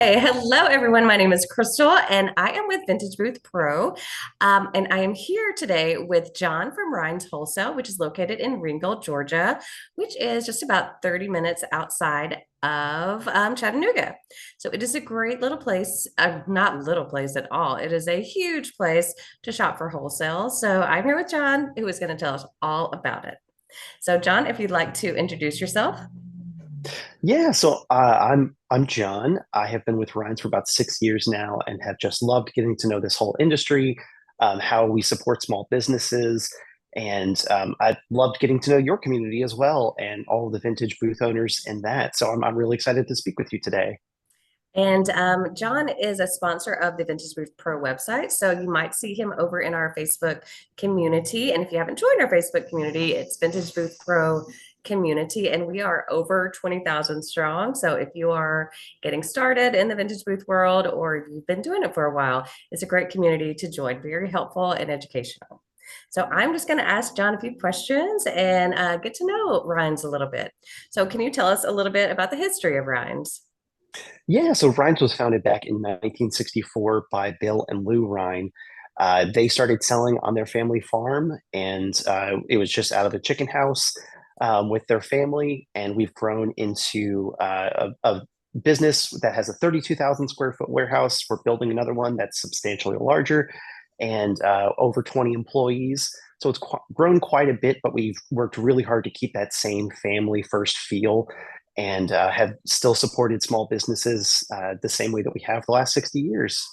Hey, hello everyone. My name is Crystal and I am with Vintage Booth Pro. And I am here today with John from Rhynes Wholesale, which is located in Ringgold, Georgia, which is just about 30 minutes outside of Chattanooga. So it is a great little place, not little place at all. It is a huge place to shop for wholesale. So I'm here with John, who is going to tell us all about it. So, John, if you'd like to introduce yourself. I'm John. I have been with Rhynes for about 6 years now and have just loved getting to know this whole industry, how we support small businesses, and I've loved getting to know your community as well and all of the vintage booth owners in that. So I'm really excited to speak with you today. And John is a sponsor of the Vintage Booth Pro website. So you might see him over in our Facebook community. And if you haven't joined our Facebook community, it's Vintage Booth Pro community. And we are over 20,000 strong. So if you are getting started in the vintage booth world or if you've been doing it for a while, it's a great community to join. Very helpful and educational. So I'm just going to ask John a few questions and get to know Rhynes a little bit. So can you tell us a little bit about the history of Rhynes? So Rhynes was founded back in 1964 by Bill and Lou Rhine. They started selling on their family farm, and it was just out of a chicken house with their family. And we've grown into a business that has a 32,000 square foot warehouse. We're building another one that's substantially larger and over 20 employees. So it's grown quite a bit, but we've worked really hard to keep that same family first feel and have still supported small businesses the same way that we have the last 60 years.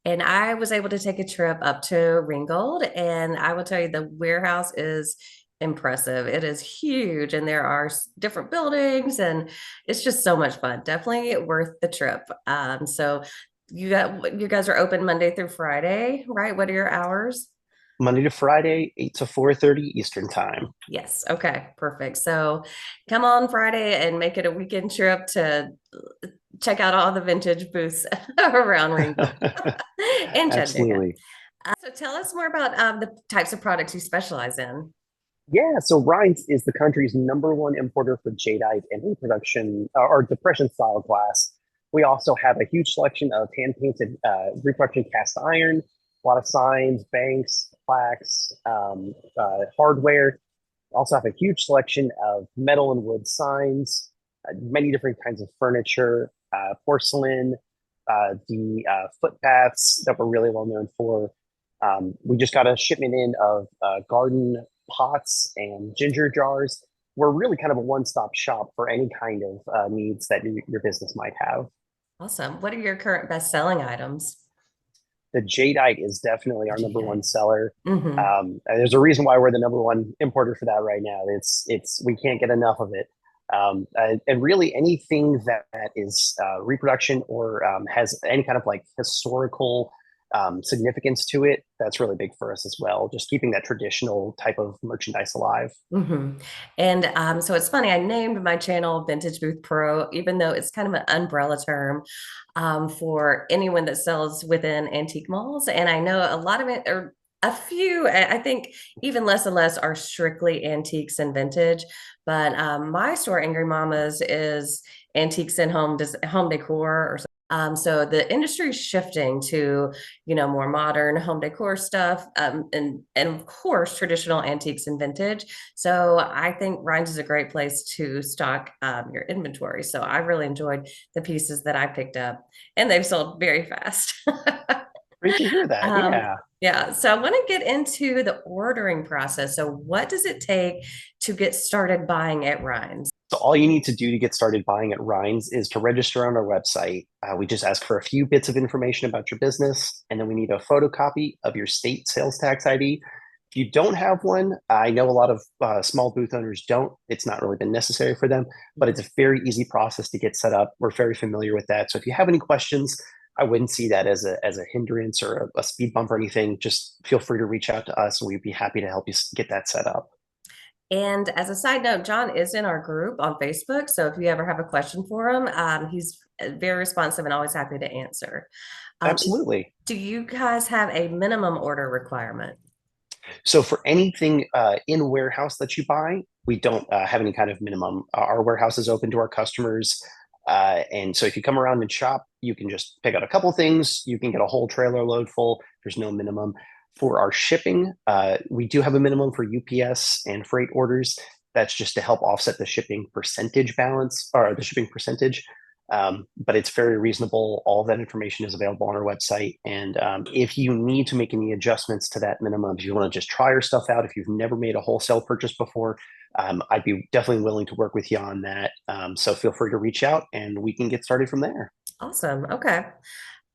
And I was able to take a trip up to Ringgold, and I will tell you the warehouse is impressive. It is huge, and there are different buildings, and it's just so much fun. Definitely worth the trip. So you guys are open Monday through Friday, right? What are your hours? Monday to Friday, 8 to 4:30 Eastern time. Yes. Okay. Perfect. So come on Friday and make it a weekend trip to check out all the vintage booths around Ringgold and Chattanooga. Absolutely. So tell us more about the types of products you specialize in. So Rhines is the country's number one importer for jadeite and reproduction or depression style glass. We also have a huge selection of hand painted reproduction cast iron, a lot of signs, banks, plaques, hardware. Also have a huge selection of metal and wood signs, many different kinds of furniture, porcelain, the footpaths that we're really well known for. We just got a shipment in of garden pots and ginger jars. We're really kind of a one-stop shop for any kind of needs that your business might have. Awesome. What are your current best-selling items? The jadeite is definitely our number one Jadeite. seller. Mm-hmm. And there's a reason why we're the number one importer for that right now. It's we can't get enough of it. And really anything that is reproduction or has any kind of like historical significance to it, that's really big for us as well. Just keeping that traditional type of merchandise alive. Mm-hmm. And so it's funny, I named my channel Vintage Booth Pro, even though it's kind of an umbrella term for anyone that sells within antique malls. And I know a lot of it, or a few, I think even less and less are strictly antiques and vintage. But my store, Angry Mamas, is antiques and home decor or so the industry is shifting to, more modern home decor stuff, and of course traditional antiques and vintage. So I think Rhines is a great place to stock your inventory. So I really enjoyed the pieces that I picked up, and they've sold very fast. Great to hear that. Um, Yeah. yeah, so I want to get into the ordering process. So what does it take to get started buying at Rhines? So all you need to do to get started buying at Rhines is to register on our website. We just ask for a few bits of information about your business, and then we need a photocopy of your state sales tax ID. If you don't have one, I know a lot of small booth owners don't. It's not really been necessary for them, but it's a very easy process to get set up. We're very familiar with that. So if you have any questions, I wouldn't see that as a hindrance or a speed bump or anything. Just feel free to reach out to us, and we'd be happy to help you get that set up. And as a side note, John is in our group on Facebook. So if you ever have a question for him, he's very responsive and always happy to answer. Um, Absolutely. do you guys have a minimum order requirement? So for anything in warehouse that you buy, we don't have any kind of minimum. Our warehouse is open to our customers And so if you come around and shop, you can just pick out a couple things. You can get a whole trailer load full. There's no minimum. For our shipping, we do have a minimum for UPS and freight orders. That's just to help offset the shipping percentage balance or the shipping percentage. But it's very reasonable. All of that information is available on our website. And if you need to make any adjustments to that minimum, if you want to just try your stuff out, if you've never made a wholesale purchase before, I'd be definitely willing to work with you on that. So feel free to reach out and we can get started from there. Awesome. Okay.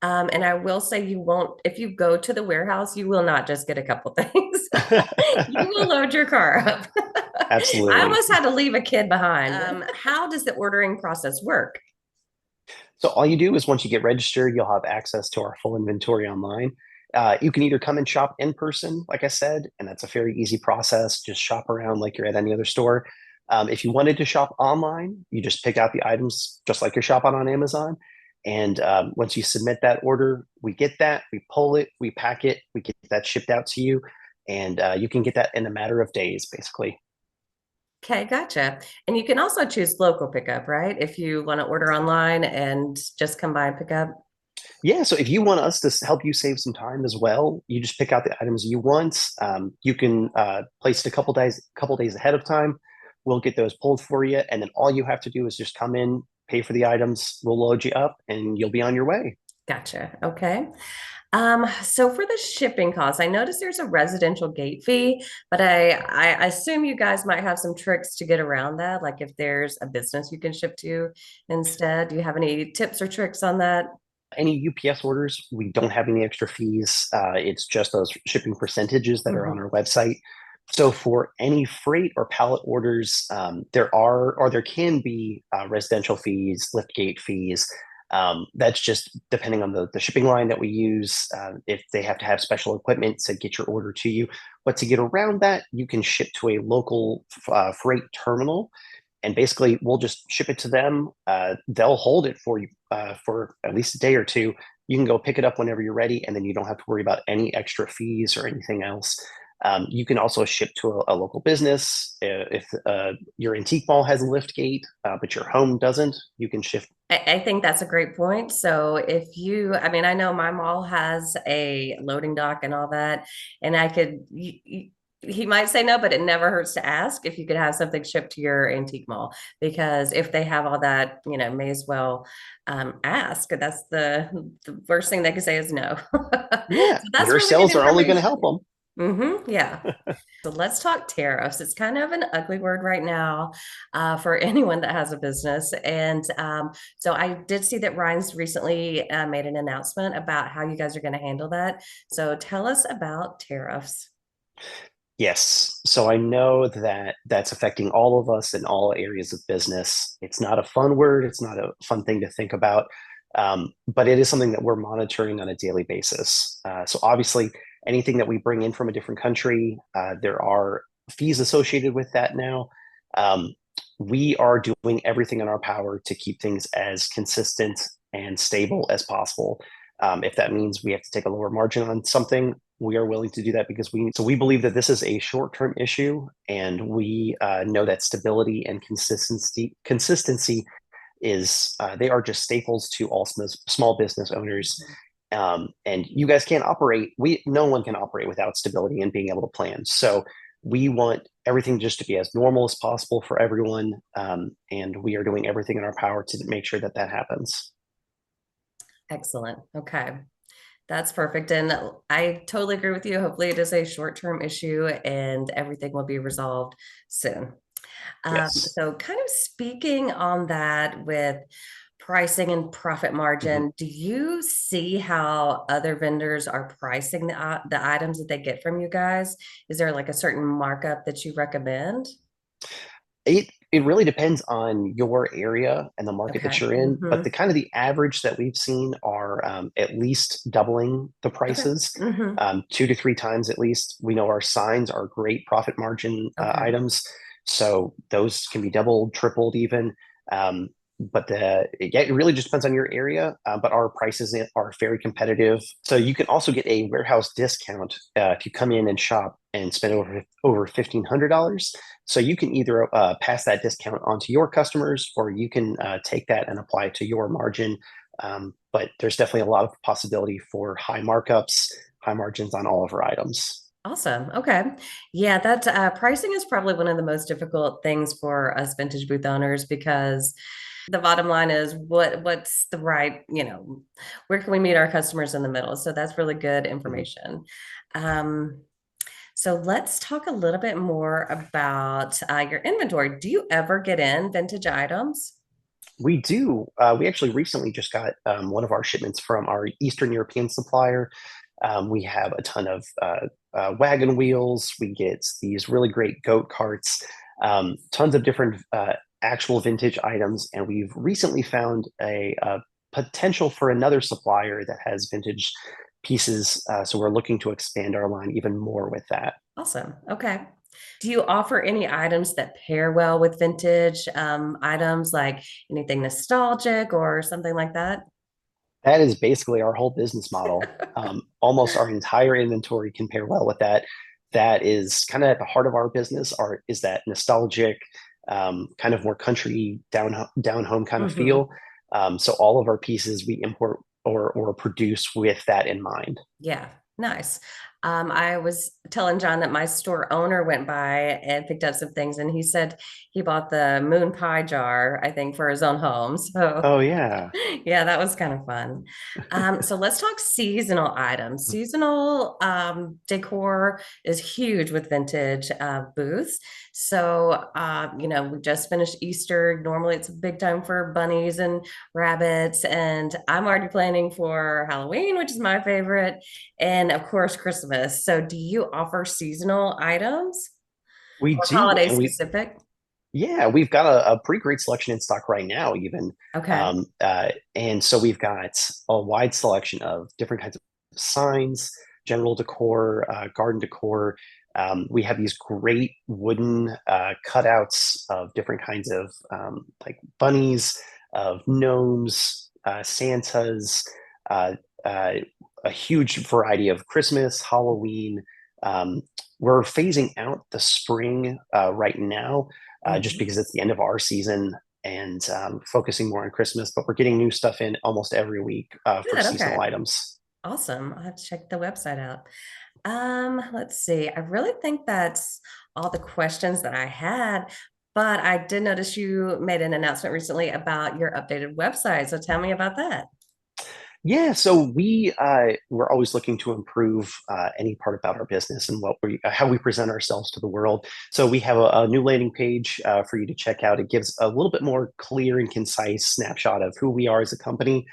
And I will say you won't, if you go to the warehouse, you will not just get a couple things. You will load your car up. I Absolutely. almost had to leave a kid behind. How does the ordering process work? So all you do is once you get registered, you'll have access to our full inventory online. You can either come and shop in person, like I said, and that's a very easy process. Just shop around like you're at any other store. If you wanted to shop online, you just pick out the items just like you're shopping on Amazon. And once you submit that order, we get that, we pull it, we pack it, we get that shipped out to you, and you can get that in a matter of days, basically. Okay, gotcha. And you can also choose local pickup, right? If you want to order online and just come by and pick up. Yeah, so if you want us to help you save some time as well, you just pick out the items you want. You can place it a couple days ahead of time. We'll get those pulled for you, and then all you have to do is just come in, pay for the items. We'll load you up, and you'll be on your way. Gotcha. Okay. So for the shipping costs, I noticed there's a residential gate fee, but I assume you guys might have some tricks to get around that. Like if there's a business you can ship to instead. Do you have any tips or tricks on that? Any UPS orders, we don't have any extra fees. It's just those shipping percentages that are on Mhm. our website. So for any freight or pallet orders, there are or there can be residential fees, lift gate fees. That's just depending on the shipping line that we use. If they have to have special equipment to get your order to you, but to get around that, you can ship to a local freight terminal and basically we'll just ship it to them. They'll hold it for you for at least a day or two. You can go pick it up whenever you're ready, and then you don't have to worry about any extra fees or anything else. You can also ship to a local business. If your antique mall has a lift gate, but your home doesn't, you can shift. I think that's a great point. So if you, I mean, I know my mall has a loading dock and all that, and I could, he might say no, but it never hurts to ask if you could have something shipped to your antique mall, because if they have all that, may as well ask. That's the worst thing they could say is no. Yeah, So that's your really good sales are only going to information. help them. Yeah. So let's talk tariffs. It's kind of an ugly word right now for anyone that has a business. And so I did see that Ryan's recently made an announcement about how you guys are going to handle that. So tell us about tariffs. Yes. So I know that that's affecting all of us in all areas of business. It's not a fun word. It's not a fun thing to think about. But it is something that we're monitoring on a daily basis. So obviously, anything that we bring in from a different country, there are fees associated with that now. Um, we are doing everything in our power to keep things as consistent and stable as possible. If that means we have to take a lower margin on something, we are willing to do that because we believe that this is a short-term issue, and we know that stability and consistency is they are just staples to all small business owners. And you guys can't operate. No one can operate without stability and being able to plan. So we want everything just to be as normal as possible for everyone, and we are doing everything in our power to make sure that that happens. Excellent. Okay. That's perfect. And I totally agree with you. Hopefully, it is a short-term issue and everything will be resolved soon. Yes. So, kind of speaking on that with pricing and profit Mhm. margin, do you see how other vendors are pricing the items that they get from you guys? Is there like a certain markup that you recommend? It really depends on your area and the market that Okay. you're in, but the kind of the average that we've seen are at least doubling the Okay. prices, hmm 2 to 3 times at least. We know our signs are great profit margin Okay. items, so those can be doubled, tripled even. Um, but yeah, it really just depends on your area. But our prices are very competitive. So you can also get a warehouse discount if you come in and shop and spend over $1,500. So you can either pass that discount on to your customers, or you can take that and apply it to your margin. But there's definitely a lot of possibility for high markups, high margins on all of our items. Awesome. Okay. Yeah, that pricing is probably one of the most difficult things for us vintage booth owners because the bottom line is what's the right, where can we meet our customers in the middle? So that's really good Mhm. information. Um, so let's talk a little bit more about your inventory. Do you ever get in vintage items? We do. We actually recently just got one of our shipments from our Eastern European supplier. We have a ton of wagon wheels. We get these really great goat carts, tons of different actual vintage items. And we've recently found a potential for another supplier that has vintage pieces. So we're looking to expand our line even more with that. Awesome. Okay. Do you offer any items that pair well with vintage items, like anything nostalgic or something like that? That is basically our whole business model. Almost our entire inventory can pair well with that. That is kind of at the heart of our business. Art is that nostalgic, kind of more country down home kind of Hmm. feel. So all of our pieces we import or produce with that in mind. Yeah, nice. I was telling John that my store owner went by and picked up some things, and he said he bought the moon pie jar, I think, for his own home. So, Oh yeah. yeah, that was kind of fun. So let's talk seasonal items. Seasonal decor is huge with vintage booths. So, we just finished Easter. Normally, it's a big time for bunnies and rabbits, and I'm already planning for Halloween, which is my favorite, and of course, Christmas. So, do you offer seasonal items We or do, holiday and we specific? yeah, we've got a pretty great selection in stock right now, even. Okay. And so we've got a wide selection of different kinds of signs, general decor, garden decor. We have these great wooden cutouts of different kinds of like bunnies, of gnomes, Santas, uh, uh, a huge variety of Christmas, Halloween. Um, we're phasing out the spring right now just Mhm. because it's the end of our season and focusing more on Christmas. But we're getting new stuff in almost every week for Good. Okay. seasonal items. Awesome. I'll have to check the website out. Let's see. I really think that's all the questions that I had, but I did notice you made an announcement recently about your updated website. So tell me about that. Yeah, so we're always looking to improve any part about our business and what we how we present ourselves to the world. So we have a new landing page for you to check out. It gives a little bit more clear and concise snapshot of who we are as a company.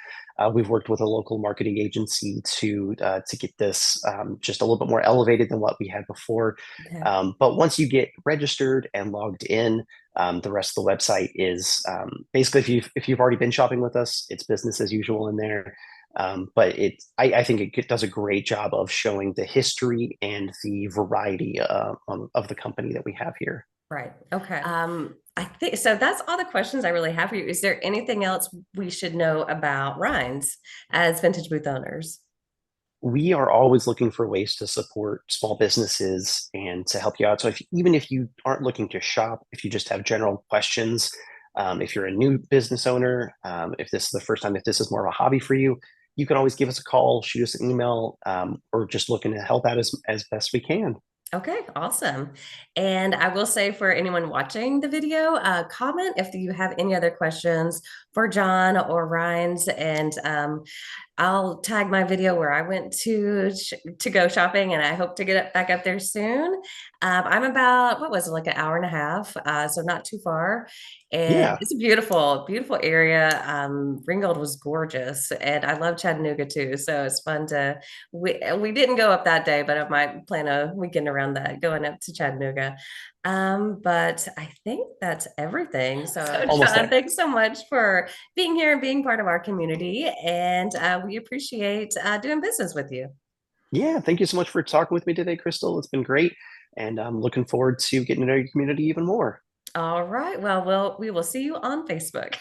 We've worked with a local marketing agency to get this just a little bit more elevated than what we had before. Okay. But once you get registered and logged in, the rest of the website is basically if you've already been shopping with us, it's business as usual in there. But I think it does a great job of showing the history and the variety of the company that we have here. Right. Okay. I think so. That's all the questions I really have for you. Is there anything else we should know about Rhynes as vintage booth owners? We are always looking for ways to support small businesses and to help you out. So even if you aren't looking to shop, if you just have general questions, if you're a new business owner, if this is the first time, if this is more of a hobby for you, you can always give us a call, shoot us an email, or just looking to help out as best we can. Okay, awesome. And I will say for anyone watching the video, comment if you have any other questions for John or Ryan's, and I'll tag my video where I went to go shopping, and I hope to get it back up there soon. I'm about what was it, like an hour and a half, so not too far, and Yeah. it's a beautiful, beautiful area. Ringgold was gorgeous, and I love Chattanooga too, so it's fun to. We didn't go up that day, but I might plan a weekend around that, going up to Chattanooga. But I think that's everything. So, Almost John, there. thanks so much for being here and being part of our community. And we appreciate doing business with you. Yeah, thank you so much for talking with me today, Crystal. It's been great. And I'm looking forward to getting to know your community even more. All right. Well, we will see you on Facebook.